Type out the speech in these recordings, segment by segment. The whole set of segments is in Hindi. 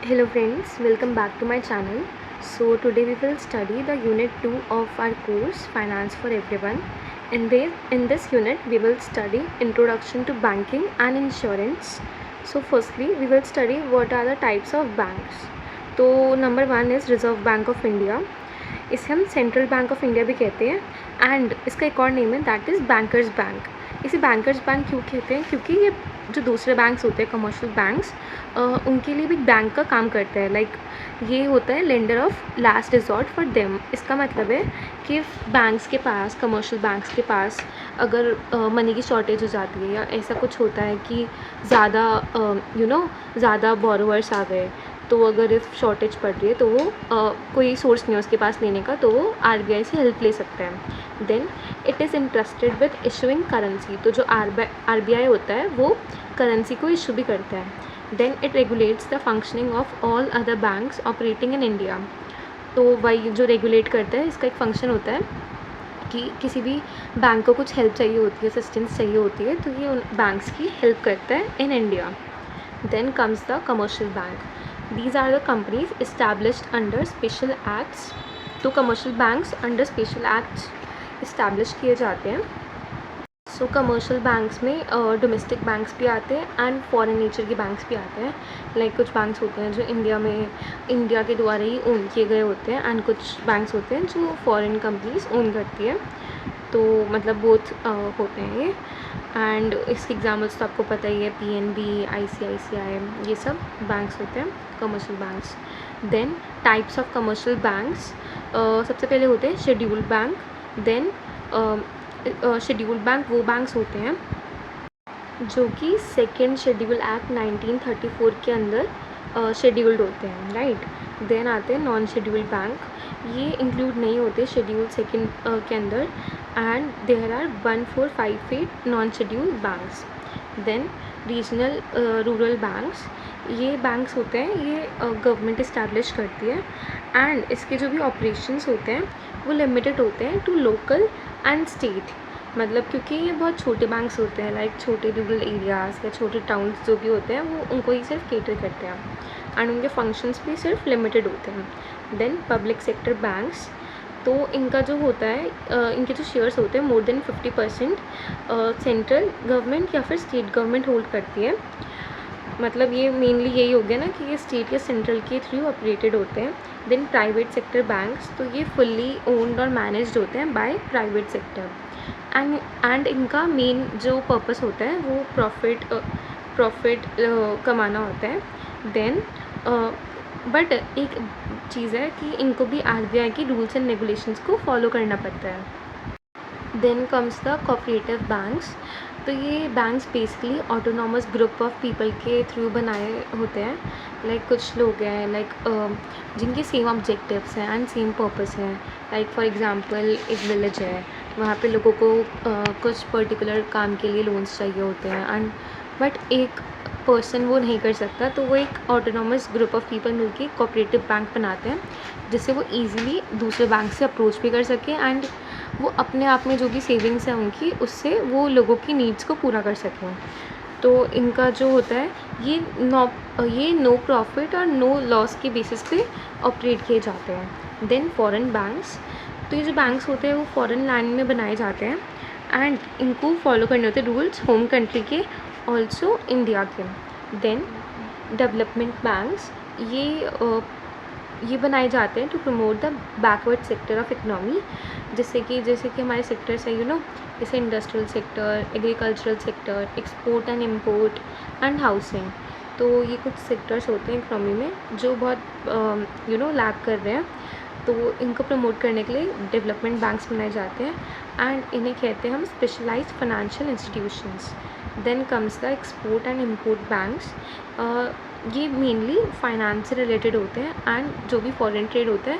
Hello friends, welcome back to my channel. So today we will study the unit 2 of our course Finance for Everyone. In this unit we will study Introduction to Banking and Insurance. So firstly we will study what are the types of banks. तो number 1 is Reserve Bank of India. इसे हम सेंट्रल बैंक ऑफ इंडिया भी कहते हैं एंड इसका एक और नेम है दैट इज़ बैंकर्स बैंक. इसे बैंकर्स बैंक क्यों कहते हैं? क्योंकि ये जो दूसरे बैंक्स होते हैं कमर्शियल बैंक्स उनके लिए भी बैंक का काम करता है. लाइक ये होता है lender of last resort for them. इसका मतलब है कि बैंक्स के पास कमर्शियल बैंक्स के पास अगर मनी की शॉर्टेज हो जाती है या ऐसा कुछ होता है कि ज़्यादा ज़्यादा बोरोवर्स आ गए, तो अगर इफ़ शॉर्टेज पड़ रही है तो वो कोई सोर्स नहीं है उसके पास लेने का, तो वो आरबीआई से हेल्प ले सकते हैं. Then it is interested with issuing currency. तो जो आरबीआई होता है वो करेंसी को इशू भी करता है. Then it regulates the functioning of all other banks operating in India. तो वही जो रेगुलेट करता है इसका एक फंक्शन होता है कि किसी भी बैंक को कुछ हेल्प चाहिए होती है, असिस्टेंस चाहिए होती है, तो ये उन बैंक्स की हेल्प करता है in India. Then comes the commercial bank. These are the companies established under special acts. तो commercial banks under special acts establish किए जाते हैं. सो कमर्शियल बैंक्स में डोमेस्टिक बैंक्स भी आते हैं एंड फॉरेन नेचर के बैंक्स भी आते हैं. लाइक कुछ बैंक्स होते हैं जो इंडिया के द्वारा ही ओन किए गए होते हैं एंड कुछ बैंक्स होते हैं जो फॉरेन कंपनीज ओन करती है. तो मतलब बोथ होते हैं ये. एंड इसके एग्जाम्पल्स तो आपको पता ही है, पीएनबी, आईसीआईसीआई, ये सब बैंक्स होते हैं commercial banks. Then types of commercial banks. सबसे पहले होते हैं scheduled bank. Then scheduled bank वो बैंक्स होते हैं जो कि सेकेंड शेड्यूल एक्ट 1934 के अंदर शेड्यूल्ड होते हैं, राइट. देन आते हैं नॉन शेड्यूल्ड बैंक. ये इंक्लूड नहीं होते शेड्यूल सेकेंड के अंदर and there are 1458 non scheduled banks. Then regional rural banks. ये बैंक्स होते हैं, ये गवर्नमेंट इस्टेब्लिश करती है एंड इसके जो भी ऑपरेशंस होते हैं वो लिमिटेड होते हैं टू लोकल एंड स्टेट. मतलब क्योंकि ये बहुत छोटे बैंक्स होते हैं, लाइक छोटे रूरल एरियाज़ या छोटे टाउन्स जो भी होते हैं वो उनको ही सिर्फ केटर करते हैं एंड उनके फंक्शंस भी सिर्फ लिमिटेड होते हैं. Then public sector banks. तो इनका जो होता है इनके जो शेयर्स होते हैं मोर देन 50% सेंट्रल गवर्नमेंट या फिर स्टेट गवर्नमेंट होल्ड करती है. मतलब ये मेनली यही हो गया ना कि ये स्टेट या सेंट्रल के थ्रू ऑपरेटेड होते हैं. Then private sector banks. तो ये फुल्ली ओन्ड और मैनेज्ड होते हैं बाय प्राइवेट सेक्टर एंड इनका मेन जो पर्पस होता है वो प्रॉफिट कमाना होता है. देन बट एक चीज़ है कि इनको भी आरबीआई की रूल्स एंड रेगुलेशंस को फॉलो करना पड़ता है. Then comes the cooperative banks. तो ये banks basically autonomous group of people के थ्रू बनाए होते हैं. लाइक कुछ लोग हैं लाइक जिनके सेम ऑब्जेक्टिव्स हैं एंड सेम पर्पस है. लाइक फॉर एग्जांपल एक विलेज है, वहाँ पे लोगों को कुछ पर्टिकुलर काम के लिए लोन्स चाहिए होते हैं एंड बट एक पर्सन वो नहीं कर सकता, तो वो एक ऑटोनॉमस ग्रुप ऑफ पीपल मिलके कोऑपरेटिव बैंक बनाते हैं जिससे वो ईज़िली दूसरे बैंक से अप्रोच भी कर सकें एंड वो अपने आप में जो भी सेविंग्स हैं उनकी उससे वो लोगों की नीड्स को पूरा कर सकें. तो इनका जो होता है ये नो प्रॉफिट और नो लॉस के बेसिस पे ऑपरेट किए जाते हैं. Then foreign banks. तो ये जो बैंक्स होते हैं वो फॉरेन लैंड में बनाए जाते हैं एंड इनको फॉलो करने होते हैं रूल्स होम कंट्री के, ऑल्सो इंडिया के. Then development banks. ये बनाए जाते हैं to promote the backward sector of economy. जैसे कि हमारे सेक्टर्स है जैसे industrial sector, agricultural sector, export and import and housing. तो ये कुछ सेक्टर्स होते हैं इकोनॉमी में जो बहुत लैग कर रहे हैं. तो इनको प्रमोट करने के लिए डेवलपमेंट बैंक्स बनाए जाते हैं एंड इन्हें कहते हैं हम specialised financial institutions. Then comes the export and import banks. ये मेनली फाइनेंस से रिलेटेड होते हैं एंड जो भी फॉरेन ट्रेड होता है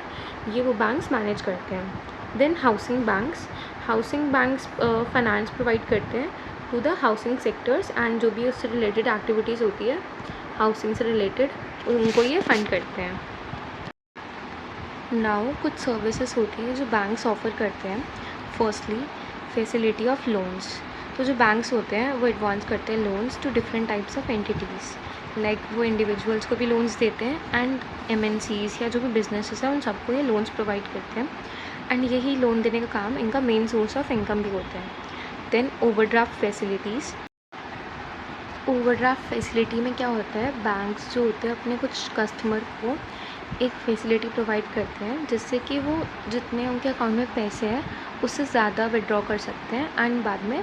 ये वो बैंक्स मैनेज करते हैं. Then housing banks finance provide करते हैं to the housing sectors and जो भी उससे रिलेटेड एक्टिविटीज़ होती है हाउसिंग से रिलेटेड उनको ये फंड करते हैं. नाउ कुछ सर्विसेज होती हैं जो बैंक्स ऑफ़र करते हैं. Firstly facility of loans. तो जो बैंक्स होते हैं वो एडवांस करते हैं loans to different types of entities. Like वो इंडिविजुअल्स को भी लोन्स देते हैं एंड एमएनसीज या जो भी बिजनेसेस हैं उन सबको ये लोन्स प्रोवाइड करते हैं एंड यही लोन देने का काम इनका मेन सोर्स ऑफ इनकम भी होता है। Then overdraft facilities. Overdraft facility में क्या होता है, बैंक्स जो होते हैं अपने कुछ कस्टमर को एक फैसिलिटी प्रोवाइड करते हैं जिससे कि वो जितने उनके अकाउंट में पैसे हैं उससे ज़्यादा विड्रॉ कर सकते हैं एंड बाद में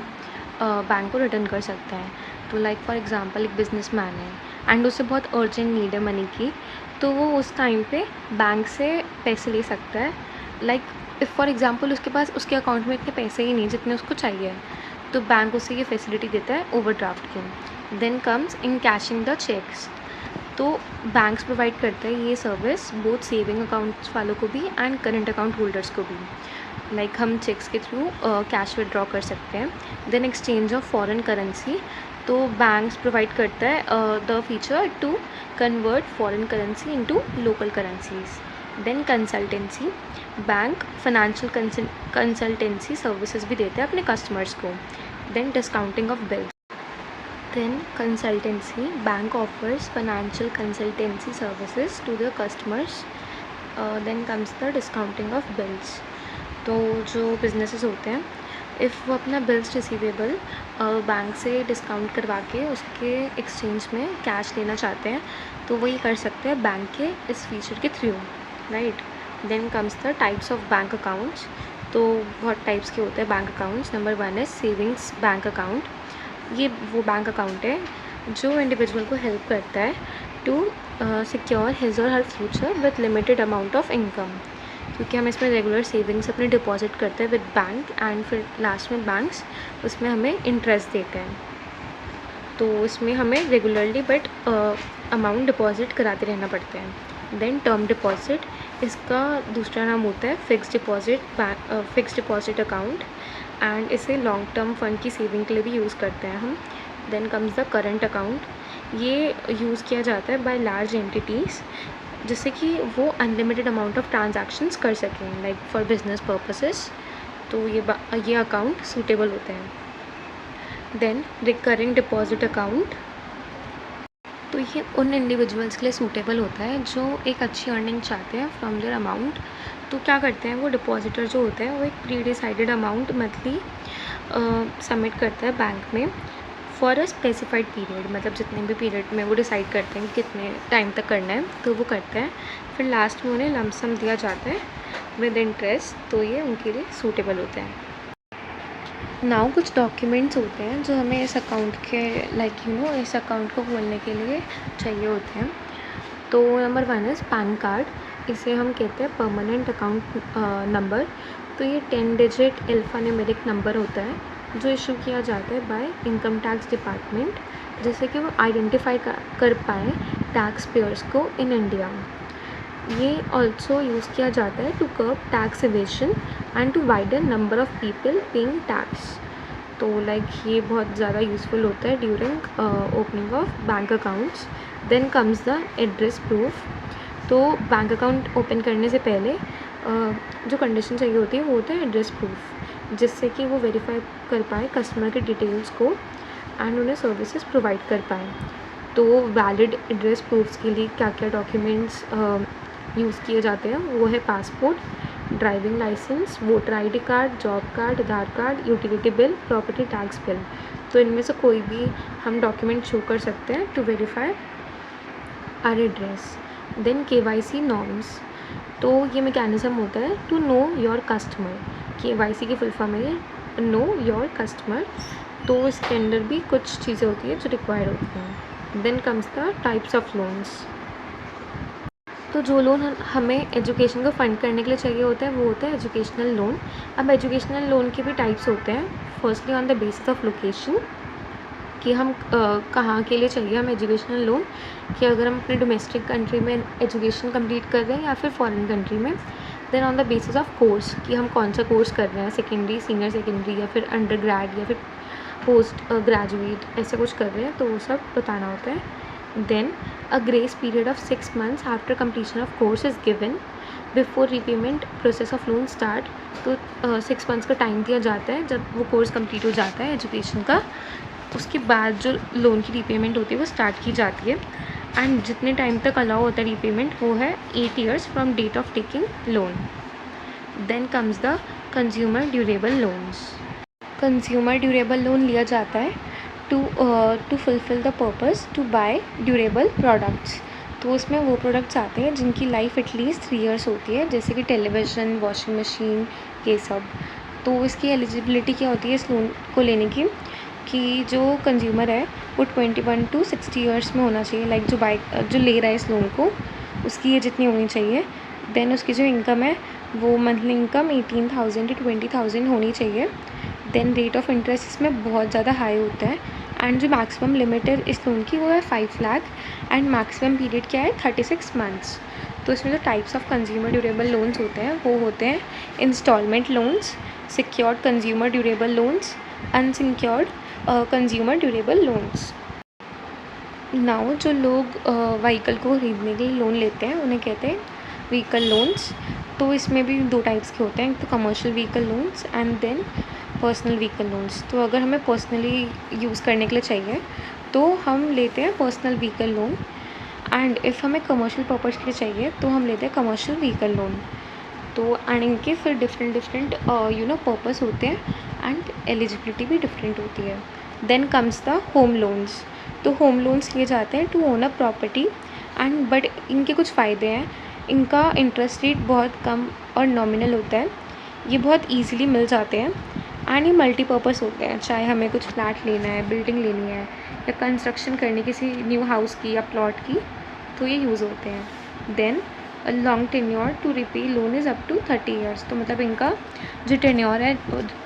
बैंक को रिटर्न कर सकते हैं। तो लाइक फॉर एग्जांपल एक बिजनेसमैन है एंड उसे बहुत अर्जेंट नीड है मनी की, तो वो उस टाइम पे बैंक से पैसे ले सकता है। लाइक इफ़ फॉर एग्जांपल उसके पास उसके अकाउंट में इतने पैसे ही नहीं जितने उसको चाहिए, तो बैंक उसे ये फैसिलिटी देता है ओवरड्राफ्ट की। Then comes in cashing the cheques. तो बैंक्स प्रोवाइड करते हैं ये सर्विस बोथ सेविंग अकाउंट्स वालों को भी एंड करंट अकाउंट होल्डर्स को भी। लाइक हम चेक्स के थ्रू कैश विड्रॉ कर सकते हैं। Then exchange of foreign currency. तो बैंक्स प्रोवाइड करता है the feature to convert foreign currency into local currencies. Then consultancy. Bank financial consultancy services भी देते हैं अपने कस्टमर्स को। Then discounting of bills. Then consultancy, bank offers financial consultancy services to the customers. Then comes the discounting of bills. तो जो बिजनेसेस होते हैं इफ़ वो अपना बिल्स रिसीवेबल बैंक से डिस्काउंट करवा के उसके एक्सचेंज में कैश लेना चाहते हैं तो वो ये कर सकते हैं बैंक के इस फीचर के through, right. Then comes the types of bank accounts. तो बहुत टाइप्स के होते हैं बैंक अकाउंट्स। नंबर 1 है सेविंग्स बैंक अकाउंट। ये वो बैंक अकाउंट है जो इंडिविजुअल को हेल्प करता है टू सिक्योर हिज और हर future with limited amount of income, क्योंकि हम इसमें रेगुलर सेविंग्स अपने डिपॉजिट करते हैं विद बैंक एंड फिर लास्ट में बैंक्स उसमें हमें इंटरेस्ट देते हैं। तो इसमें हमें रेगुलरली बट अमाउंट डिपॉजिट कराते रहना पड़ता है। देन टर्म डिपॉजिट, इसका दूसरा नाम होता है फिक्स्ड डिपॉजिट अकाउंट एंड इसे लॉन्ग टर्म फंड की सेविंग के लिए भी यूज़ करते हैं हम। Then comes the current account. ये यूज़ किया जाता है बाय लार्ज एंटिटीज़ जिससे कि वो अनलिमिटेड अमाउंट ऑफ ट्रांजैक्शंस कर सकें लाइक फॉर बिजनेस पर्पसेस। तो ये अकाउंट सूटेबल होते हैं। Then recurring deposit account. तो ये उन इंडिविजुअल्स के लिए सूटेबल होता है जो एक अच्छी अर्निंग चाहते हैं फ्रॉम देयर अमाउंट। तो क्या करते हैं वो डिपॉजिटर जो होते हैं वो एक pre decided amount monthly submit करता है बैंक में फॉर अ स्पेसिफाइड पीरियड, मतलब जितने भी पीरियड में वो डिसाइड करते हैं कि कितने टाइम तक करना है तो वो करते हैं। फिर लास्ट में उन्हें लमसम दिया जाता है विद इंटरेस्ट। तो ये उनके लिए सूटेबल होते हैं। नाउ कुछ डॉक्यूमेंट्स होते हैं जो हमें इस अकाउंट के इस अकाउंट को खोलने के लिए चाहिए होते हैं। तो नंबर 1 इज़ पैन कार्ड। इसे हम कहते हैं परमानेंट अकाउंट नंबर। तो ये 10 डिजिट अल्फ़ान्यूमेरिक नंबर होता है जो इशू किया जाता है बाय इनकम टैक्स डिपार्टमेंट जिससे कि वो आइडेंटिफाई कर पाए टैक्स पेयर्स को इन इंडिया। ये ऑल्सो यूज़ किया जाता है to curb tax evasion and to widen number of people paying tax. तो ये बहुत ज़्यादा यूज़फुल होता है during opening of bank accounts. Then comes the address proof. तो बैंक अकाउंट ओपन करने से पहले जो कंडीशन चाहिए होती है वो होता है एड्रेस प्रूफ, जिससे कि वो वेरीफाई कर पाए कस्टमर के डिटेल्स को एंड उन्हें सर्विसेज प्रोवाइड कर पाएँ। तो वैलिड एड्रेस प्रूफ्स के लिए क्या क्या डॉक्यूमेंट्स यूज़ किए जाते हैं वो है passport, driving licence, voter ID card, job card, Aadhaar card, utility bill, property tax bill. तो इनमें से कोई भी हम डॉक्यूमेंट शो कर सकते हैं to verify our address. Then KYC norms. तो ये मैकेनिज़्म होता है to know your customer. KYC की फुल फॉर्म है नो योर कस्टमर। तो इसके अंदर भी कुछ चीज़ें होती है जो रिक्वायर्ड होती हैं। Then comes the types of loans. तो जो लोन हमें एजुकेशन को फ़ंड करने के लिए चाहिए होता है वो होता है एजुकेशनल लोन। अब एजुकेशनल लोन के भी टाइप्स होते हैं। Firstly on the basis of location कि हम कहाँ के लिए चाहिए हम एजुकेशनल लोन, कि अगर हम अपने डोमेस्टिक कंट्री में एजुकेशन कंप्लीट कर रहे हैं या फिर फॉरेन कंट्री में। Then on the basis of course कि हम कौन सा कोर्स कर रहे हैं, सेकेंडरी, सीनियर सेकेंडरी या फिर अंडर ग्रेड या फिर पोस्ट ग्रेजुएट ऐसा कुछ कर रहे हैं, तो वो सब बताना होता है। Then a grace period of 6 months after completion of course is given before repayment process of loan start। तो 6 मंथ्स का टाइम दिया जाता है जब वो कोर्स कंप्लीट हो जाता है एजुकेशन का, उसके बाद जो लोन की रीपेमेंट होती है वो स्टार्ट की जाती है। एंड जितने टाइम तक अलाउ होता है रीपेमेंट वो है 8 years from date of taking loan. Then comes the consumer durable loans. Consumer durable loan लिया जाता है to fulfil the purpose to buy durable products. तो उसमें वो प्रोडक्ट्स आते हैं जिनकी लाइफ एटलीस्ट 3 years होती है, जैसे कि टेलीविज़न, वॉशिंग मशीन, ये सब। तो इसकी एलिजिबिलिटी क्या होती है इस लोन को लेने की, कि जो कंज्यूमर है वो 21 to 60 years में होना चाहिए। लाइक जो ले रहा है इस लोन को, उसकी एज इतनी होनी चाहिए। देन उसकी जो इनकम है वो मंथली इनकम 18,000 to 20,000 होनी चाहिए। देन रेट ऑफ इंटरेस्ट इसमें बहुत ज़्यादा हाई होता है। एंड जो मैक्सिमम लिमिट है इस लोन की वो है 5 लाख। एंड मैक्सिमम पीरियड क्या है 36 months। तो इसमें जो types of consumer durable loans होते हैं वो होते हैं instalment loans, secured consumer durable loans, unsecured consumer durable loans. Now जो लोग व्हीकल को ख़रीदने के लिए लोन लेते हैं उन्हें कहते हैं व्हीकल लोन्स। तो इसमें भी 2 टाइप्स के होते हैं, एक तो commercial vehicle loans and then personal vehicle loans. तो अगर हमें पर्सनली यूज़ करने के लिए चाहिए तो हम लेते हैं personal vehicle loan. And if हमें कमर्शियल पर्पज़ के लिए चाहिए तो हम लेते हैं कमर्शियल व्हीकल लोन। तो एंड इनके फिर डिफरेंट पर्पस होते हैं एंड एलिजिबिलिटी भी डिफरेंट होती है। Then comes the home loans. तो होम लोन्स लिए जाते हैं to own a property and but इनके कुछ फ़ायदे हैं। इनका इंटरेस्ट रेट बहुत कम और नॉमिनल होता है, ये बहुत ईजीली मिल जाते हैं एंड ये मल्टीपर्पज़ होते हैं। चाहे हमें कुछ फ्लैट लेना है, बिल्डिंग लेनी है या कंस्ट्रक्शन करनी किसी न्यू हाउस की या प्लॉट की, तो ये यूज़ होते हैं। Then long tenure to repay loan is up to 30 years। तो मतलब इनका जो टेन्योर है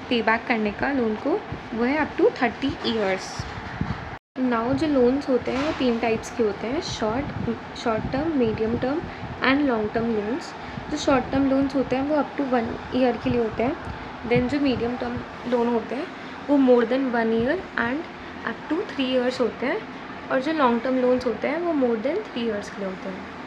पे बैक करने का लोन को वो है अप टू 30 years। नाउ जो लोन्स होते हैं वो 3 टाइप्स के होते हैं, short term, medium term and long term loans. जो शॉर्ट टर्म लोन्स होते हैं वो अप टू 1 year के लिए होते हैं। देन जो मीडियम टर्म लोन होते हैं वो more than 1 year and up to 3 years होते हैं। और जो लॉन्ग टर्म लोन्स होते हैं वो मोर देन 3 years के लिए होते हैं।